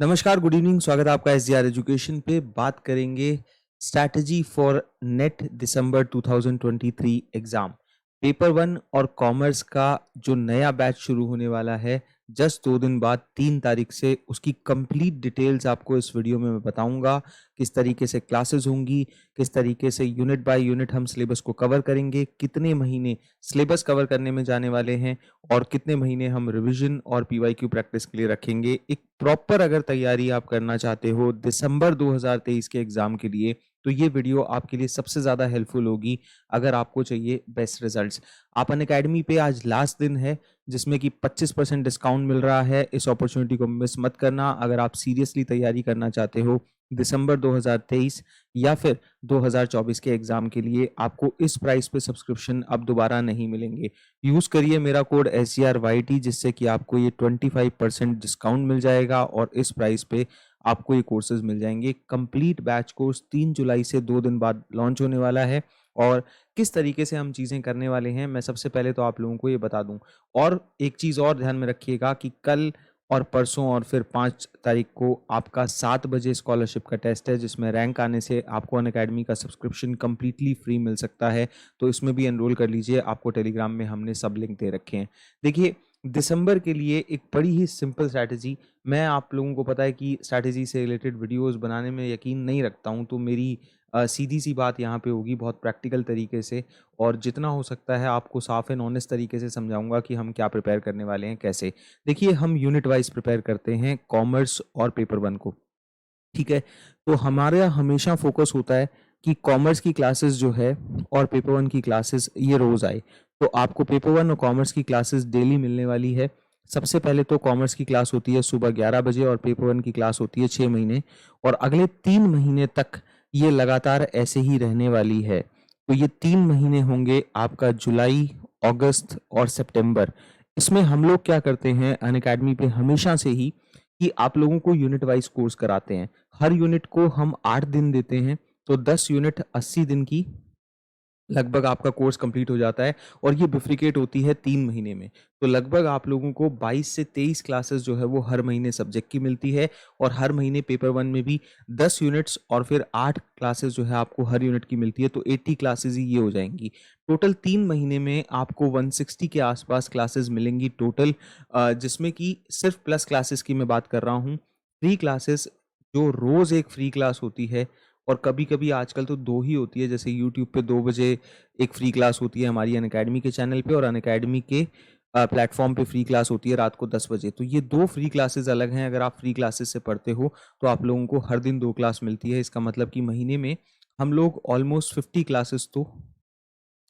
नमस्कार, good evening. स्वागत है आपका एसजीआर एजुकेशन पे। बात करेंगे strategy for net December 2023 exam. Paper one और कॉमर्स का जो नया बैच शुरू होने वाला है जस्ट 2 दिन बाद 3 तारीख से, उसकी कंप्लीट डिटेल्स आपको इस वीडियो में मैं बताऊंगा। किस तरीके से क्लासेस होंगी, किस तरीके से यूनिट बाय यूनिट हम सिलेबस को कवर करेंगे, कितने महीने सिलेबस कवर करने में जाने वाले हैं और कितने महीने हम रिवीजन और पीवाईक्यू प्रैक्टिस के लिए रखेंगे। एक प्रॉपर अगर तैयारी आप करना चाहते हो दिसंबर 2023 के एग्जाम के लिए, तो ये वीडियो आपके लिए सबसे ज़्यादा हेल्पफुल होगी अगर आपको चाहिए बेस्ट रिजल्ट्स। आप अनअकैडमी पे आज लास्ट दिन है जिसमें कि 25% डिस्काउंट मिल रहा है। इस अपॉर्चुनिटी को मिस मत करना। अगर आप सीरियसली तैयारी करना चाहते हो दिसंबर 2023 या फिर 2024 के एग्जाम के लिए, आपको इस प्राइस पे सब्सक्रिप्शन अब दोबारा नहीं मिलेंगे। यूज करिए मेरा कोड SGRYT, जिससे कि आपको ये 25% डिस्काउंट मिल जाएगा और इस प्राइस पे आपको ये कोर्सेज मिल जाएंगे। कंप्लीट बैच कोर्स 3 जुलाई से 2 दिन बाद लॉन्च होने वाला है और किस तरीके से हम चीज़ें करने वाले हैं मैं सबसे पहले तो आप लोगों को ये बता दूं। और एक चीज़ और ध्यान में रखिएगा कि कल और परसों और फिर 5 तारीख को आपका 7 बजे स्कॉलरशिप का टेस्ट है, जिसमें रैंक आने से आपको अनअकैडमी का सब्सक्रिप्शन कंप्लीटली फ्री मिल सकता है। तो इसमें भी एनरोल कर लीजिए। आपको टेलीग्राम में हमने सब लिंक दे रखे हैं। देखिए, दिसंबर के लिए एक बड़ी ही सिंपल स्ट्रैटेजी, मैं आप लोगों को पता है कि स्ट्रैटेजी से रिलेटेड वीडियोस बनाने में यकीन नहीं रखता हूं, तो मेरी सीधी सी बात यहाँ पे होगी बहुत प्रैक्टिकल तरीके से, और जितना हो सकता है आपको साफ एंड ऑनेस्ट तरीके से समझाऊंगा कि हम क्या प्रिपेयर करने वाले हैं, कैसे। देखिए, हम यूनिट वाइज प्रिपेयर करते हैं कॉमर्स और पेपर वन को, ठीक है। तो हमारा हमेशा फोकस होता है कि कॉमर्स की क्लासेस जो है और पेपर वन की क्लासेस ये रोज आए। तो आपको पेपर वन और कॉमर्स की क्लासेस डेली मिलने वाली है। सबसे पहले तो कॉमर्स की क्लास होती है सुबह 11 बजे और पेपर वन की क्लास होती है 6 महीने, और अगले 3 महीने तक ये लगातार ऐसे ही रहने वाली है। तो ये 3 महीने होंगे आपका जुलाई, अगस्त और सितंबर। इसमें हम लोग क्या करते हैं अनअकैडमी पे हमेशा से ही कि आप लोगों को यूनिट वाइज कोर्स कराते हैं। हर यूनिट को हम 8 दिन देते हैं, तो 10 यूनिट 80 दिन की लगभग आपका कोर्स कंप्लीट हो जाता है, और ये बिफ्रिकेट होती है 3 महीने में। तो लगभग आप लोगों को 22 से 23 क्लासेस जो है वो हर महीने सब्जेक्ट की मिलती है, और हर महीने पेपर वन में भी 10 यूनिट्स और फिर 8 क्लासेस जो है आपको हर यूनिट की मिलती है। तो 80 क्लासेस ही ये हो जाएंगी। टोटल 3 महीने में आपको 160 के आसपास क्लासेस मिलेंगी टोटल, जिसमें कि सिर्फ प्लस क्लासेस की मैं बात कर रहा हूँ। फ्री क्लासेस जो रोज एक फ्री क्लास होती है, और कभी कभी आजकल तो 2 ही होती है, जैसे यूट्यूब पे 2 बजे एक फ्री क्लास होती है हमारी अनअकैडमी के चैनल पे, और अनअकैडमी के प्लेटफॉर्म पे फ्री क्लास होती है रात को 10 बजे। तो ये 2 फ्री क्लासेस अलग हैं। अगर आप फ्री क्लासेस से पढ़ते हो तो आप लोगों को हर दिन 2 क्लास मिलती है। इसका मतलब कि महीने में हम लोग ऑलमोस्ट 50 क्लासेस तो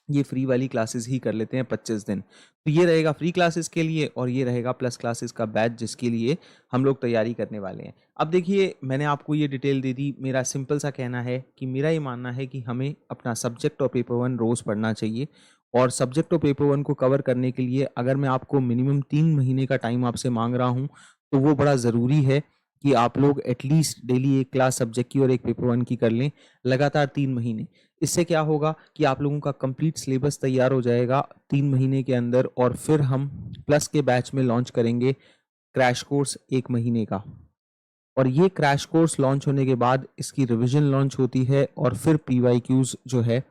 ये फ्री वाली क्लासेस ही कर लेते हैं 25 दिन। तो ये रहेगा फ्री क्लासेस के लिए, और ये रहेगा प्लस क्लासेस का बैच जिसके लिए हम लोग तैयारी करने वाले हैं। अब देखिए, मैंने आपको ये डिटेल दे दी। मेरा सिंपल सा कहना है कि मेरा ये मानना है कि हमें अपना सब्जेक्ट और पेपर वन रोज पढ़ना चाहिए, और सब्जेक्ट और पेपर वन को कवर करने के लिए अगर मैं आपको मिनिमम 3 महीने का टाइम आपसे मांग रहा हूँ, तो वो बड़ा ज़रूरी है कि आप लोग एटलीस्ट डेली एक क्लास सब्जेक्ट की और एक पेपर वन की कर लें लगातार 3 महीने। इससे क्या होगा कि आप लोगों का कंप्लीट सिलेबस तैयार हो जाएगा 3 महीने के अंदर, और फिर हम प्लस के बैच में लॉन्च करेंगे क्रैश कोर्स 1 महीने का। और ये क्रैश कोर्स लॉन्च होने के बाद इसकी रिवीजन लॉन्च होती है, और फिर पीवाईक्यूज जो है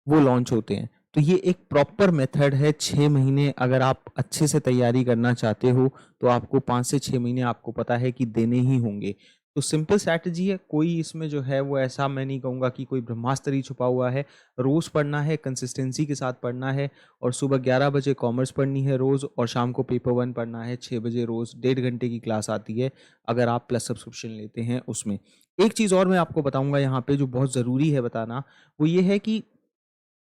वो लॉन्च होते हैं। तो ये एक प्रॉपर मेथड है। 6 महीने अगर आप अच्छे से तैयारी करना चाहते हो तो आपको 5 से 6 महीने आपको पता है कि देने ही होंगे। तो सिंपल स्ट्रैटेजी है, कोई इसमें जो है वो ऐसा मैं नहीं कहूँगा कि कोई ब्रह्मास्त्र ही छुपा हुआ है। रोज़ पढ़ना है, कंसिस्टेंसी के साथ पढ़ना है, और सुबह 11 बजे कॉमर्स पढ़नी है रोज़, और शाम को पेपर वन पढ़ना है 6 बजे रोज़। 1.5 घंटे की क्लास आती है अगर आप प्लस सब्सक्रिप्शन लेते हैं उसमें। एक चीज़ और मैं आपको बताऊंगा यहाँ पे जो बहुत ज़रूरी है बताना, वो ये है कि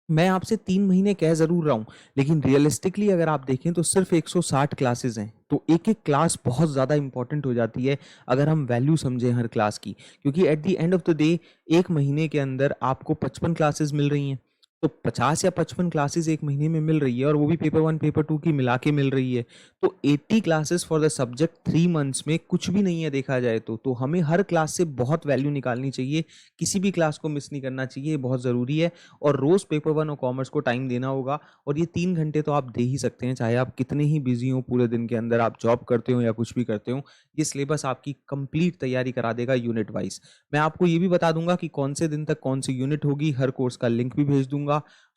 मैं आपसे 3 महीने कह जरूर रहा हूं, लेकिन रियलिस्टिकली अगर आप देखें तो सिर्फ 160 क्लासेस हैं। तो एक एक क्लास बहुत ज़्यादा इंपॉर्टेंट हो जाती है अगर हम वैल्यू समझें हर क्लास की, क्योंकि at the end of the day 1 महीने के अंदर आपको 55 क्लासेस मिल रही हैं। तो 50 या 55 क्लासेस एक महीने में मिल रही है और वो भी पेपर 1 पेपर 2 की मिला के मिल रही है। तो 80 classes for the subject 3 months में कुछ भी नहीं है देखा जाए तो हमें हर क्लास से बहुत वैल्यू निकालनी चाहिए, किसी भी क्लास को मिस नहीं करना चाहिए, ये बहुत ज़रूरी है। और रोज़ पेपर 1 और कॉमर्स को टाइम देना होगा और ये 3 घंटे तो आप दे ही सकते हैं, चाहे आप कितने ही बिज़ी हों पूरे दिन के अंदर, आप जॉब करते हो या कुछ भी करते हो। ये सिलेबस आपकी कंप्लीट तैयारी करा देगा यूनिट वाइज़। मैं आपको ये भी बता दूँगा कि कौन से दिन तक कौन सी यूनिट होगी, हर कोर्स का लिंक भी भेज दूँगा।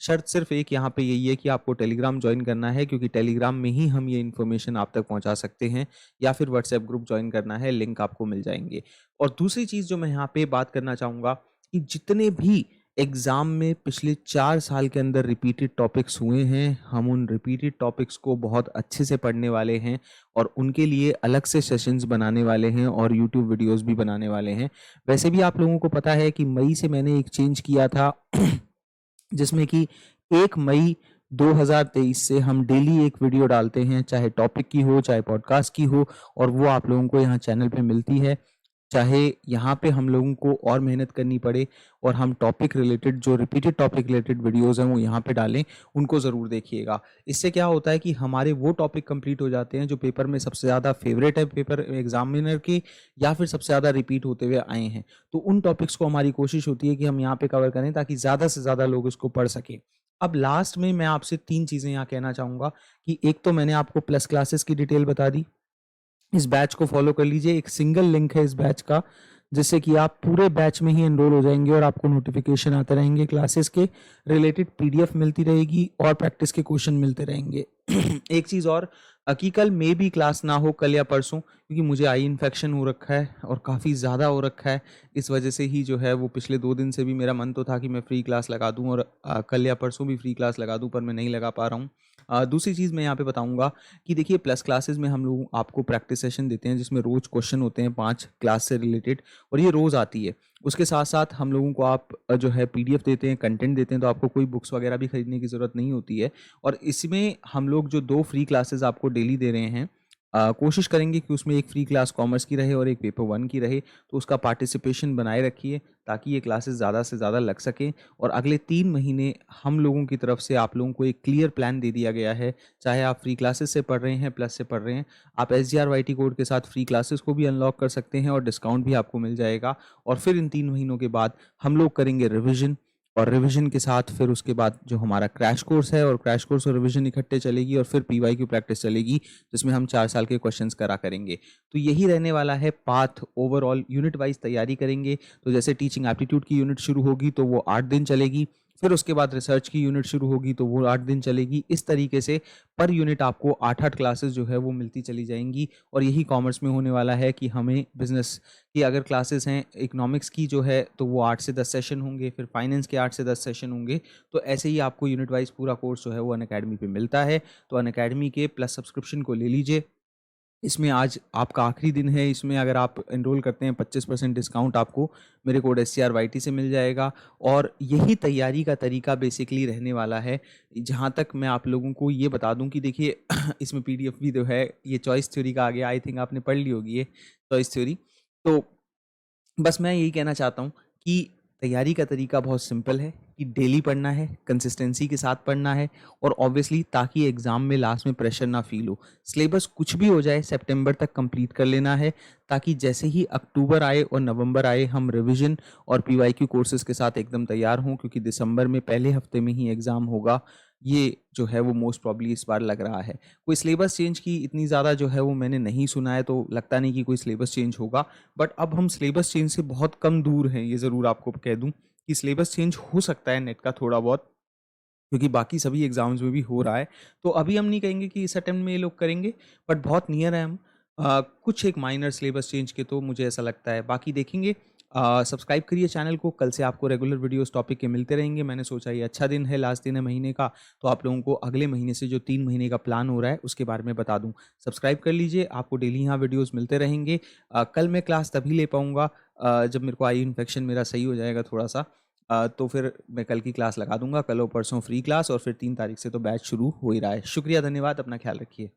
शर्त सिर्फ एक यहाँ पे यही है कि आपको टेलीग्राम ज्वाइन करना है, क्योंकि टेलीग्राम में ही हम ये इन्फॉर्मेशन आप तक पहुँचा सकते हैं, या फिर व्हाट्सएप ग्रुप ज्वाइन करना है, लिंक आपको मिल जाएँगे। और दूसरी चीज़ जो मैं यहाँ पे बात करना चाहूँगा कि जितने भी एग्ज़ाम में पिछले 4 साल के अंदर रिपीटेड टॉपिक्स हुए हैं, हम उन रिपीटेड टॉपिक्स को बहुत अच्छे से पढ़ने वाले हैं और उनके लिए अलग से सेशंस बनाने वाले हैं और यूट्यूब वीडियोज़ भी बनाने वाले हैं। वैसे भी आप लोगों को पता है कि मई से मैंने एक चेंज किया था जिसमें कि 1 मई 2023 से हम डेली एक वीडियो डालते हैं, चाहे टॉपिक की हो, चाहे पॉडकास्ट की हो, और वो आप लोगों को यहाँ चैनल पे मिलती है। चाहे यहाँ पे हम लोगों को और मेहनत करनी पड़े और हम टॉपिक रिलेटेड, जो रिपीटेड टॉपिक रिलेटेड वीडियोज़ हैं वो यहाँ पे डालें, उनको ज़रूर देखिएगा। इससे क्या होता है कि हमारे वो टॉपिक कंप्लीट हो जाते हैं जो पेपर में सबसे ज़्यादा फेवरेट है पेपर एग्जामिनर के, या फिर सबसे ज़्यादा रिपीट होते हुए आए हैं। तो उन टॉपिक्स को हमारी कोशिश होती है कि हम यहाँ पे कवर करें ताकि ज़्यादा से ज़्यादा लोग इसको पढ़ सकें। अब लास्ट में मैं आपसे 3 चीज़ें यहाँ कहना चाहूँगा कि एक तो मैंने आपको प्लस क्लासेस की डिटेल बता दी, इस बैच को फॉलो कर लीजिए। एक सिंगल लिंक है इस बैच का, जिससे कि आप पूरे बैच में ही एनरोल हो जाएंगे और आपको नोटिफिकेशन आते रहेंगे, क्लासेस के रिलेटेड पीडीएफ मिलती रहेगी और प्रैक्टिस के क्वेश्चन मिलते रहेंगे। एक चीज़ और, कल मे भी क्लास ना हो, कल या परसों, क्योंकि मुझे आई इन्फेक्शन हो रखा है और काफ़ी ज़्यादा हो रखा है। इस वजह से ही जो है वो पिछले 2 दिन से भी मेरा मन तो था कि मैं फ्री क्लास लगा दूं और कल या परसों भी फ्री क्लास लगा दूं, पर मैं नहीं लगा पा रहा हूँ। दूसरी चीज़ मैं यहाँ पे बताऊँगा कि देखिए, प्लस क्लासेस में हम लोग आपको प्रैक्टिस सेशन देते हैं जिसमें रोज़ क्वेश्चन होते हैं 5 क्लास से रिलेटेड, और ये रोज़ आती है। उसके साथ-साथ हम लोगों को आप जो है पीडीएफ देते हैं, कंटेंट देते हैं, तो आपको कोई बुक्स वगैरह भी खरीदने की ज़रूरत नहीं होती है। और इसमें हम लोग जो 2 फ्री क्लासेस आपको डेली दे रहे हैं, कोशिश करेंगे कि उसमें एक फ्री क्लास कॉमर्स की रहे और एक पेपर 1 की रहे, तो उसका पार्टिसिपेशन बनाए रखिए ताकि ये क्लासेस ज़्यादा से ज़्यादा लग सकें। और अगले 3 महीने हम लोगों की तरफ से आप लोगों को एक क्लियर प्लान दे दिया गया है, चाहे आप फ्री क्लासेस से पढ़ रहे हैं, प्लस से पढ़ रहे हैं, आप SGRYT कोड के साथ फ्री क्लासेस को भी अनलॉक कर सकते हैं और डिस्काउंट भी आपको मिल जाएगा। और फिर इन 3 महीनों के बाद हम लोग करेंगे रिविज़न, और रिवीजन के साथ फिर उसके बाद जो हमारा क्रैश कोर्स है, और क्रैश कोर्स और रिवीजन इकट्ठे चलेगी, और फिर PYQ प्रैक्टिस चलेगी जिसमें हम 4 साल के क्वेश्चंस करा करेंगे। तो यही रहने वाला है पाथ, ओवरऑल यूनिट वाइज तैयारी करेंगे। तो जैसे टीचिंग एप्टीट्यूड की यूनिट शुरू होगी तो वो 8 दिन चलेगी, फिर उसके बाद रिसर्च की यूनिट शुरू होगी तो वो 8 दिन चलेगी। इस तरीके से पर यूनिट आपको 8-8 क्लासेस जो है वो मिलती चली जाएंगी। और यही कॉमर्स में होने वाला है कि हमें बिजनेस की अगर क्लासेस हैं, इकोनॉमिक्स की जो है तो वो 8 से 10 सेशन होंगे, फिर फाइनेंस के 8 से 10 सेशन होंगे। तो ऐसे ही आपको यूनिट वाइज पूरा कोर्स जो है वो अनअकैडमी पे मिलता है। तो अनअकैडमी के प्लस सब्सक्रिप्शन को ले लीजिए। इसमें आज आपका आखिरी दिन है, इसमें अगर आप एनरोल करते हैं 25% डिस्काउंट आपको मेरे कोड SCRYT से मिल जाएगा। और यही तैयारी का तरीका बेसिकली रहने वाला है। जहाँ तक मैं आप लोगों को ये बता दूं कि देखिए इसमें PDF भी जो है ये चॉइस थ्योरी का आ गया, आई थिंक आपने पढ़ ली होगी ये चॉइस थ्योरी। तो बस मैं यही कहना चाहता हूँ कि तैयारी का तरीका बहुत सिंपल है कि डेली पढ़ना है, कंसिस्टेंसी के साथ पढ़ना है, और ऑब्वियसली ताकि एग्ज़ाम में लास्ट में प्रेशर ना फील हो। सिलेबस कुछ भी हो जाए सितंबर तक कंप्लीट कर लेना है, ताकि जैसे ही अक्टूबर आए और नवंबर आए हम रिवीजन और PYQ कोर्सेज़ के साथ एकदम तैयार हों, क्योंकि दिसंबर में पहले हफ्ते में ही एग्ज़ाम होगा। ये जो है वो मोस्ट प्रॉब्ली इस बार लग रहा है। कोई सिलेबस चेंज की इतनी ज़्यादा जो है वो मैंने नहीं सुना है, तो लगता नहीं कि कोई सिलेबस चेंज होगा। बट अब हम सिलेबस चेंज से बहुत कम दूर हैं, ये ज़रूर आपको कह दूं कि सिलेबस चेंज हो सकता है नेट का थोड़ा बहुत, क्योंकि बाकी सभी एग्जाम्स में भी हो रहा है। तो अभी हम नहीं कहेंगे कि इस अटेम्प्ट में ये लोग करेंगे, बट बहुत नियर है हम। कुछ एक माइनर सिलेबस चेंज के, तो मुझे ऐसा लगता है, बाकी देखेंगे। सब्सक्राइब करिए चैनल को, कल से आपको रेगुलर वीडियोस टॉपिक के मिलते रहेंगे। मैंने सोचा ये अच्छा दिन है, लास्ट दिन है महीने का, तो आप लोगों को अगले महीने से जो 3 महीने का प्लान हो रहा है उसके बारे में बता दूं। सब्सक्राइब कर लीजिए, आपको डेली यहाँ वीडियोस मिलते रहेंगे। कल मैं क्लास तभी ले पाऊँगा जब मेरे को आई इन्फेक्शन मेरा सही हो जाएगा थोड़ा सा। तो फिर मैं कल की क्लास लगा दूंगा, कल और परसों फ्री क्लास, और फिर 3 तारीख से तो बैच शुरू हो ही रहा है। शुक्रिया, धन्यवाद, अपना ख्याल रखिए।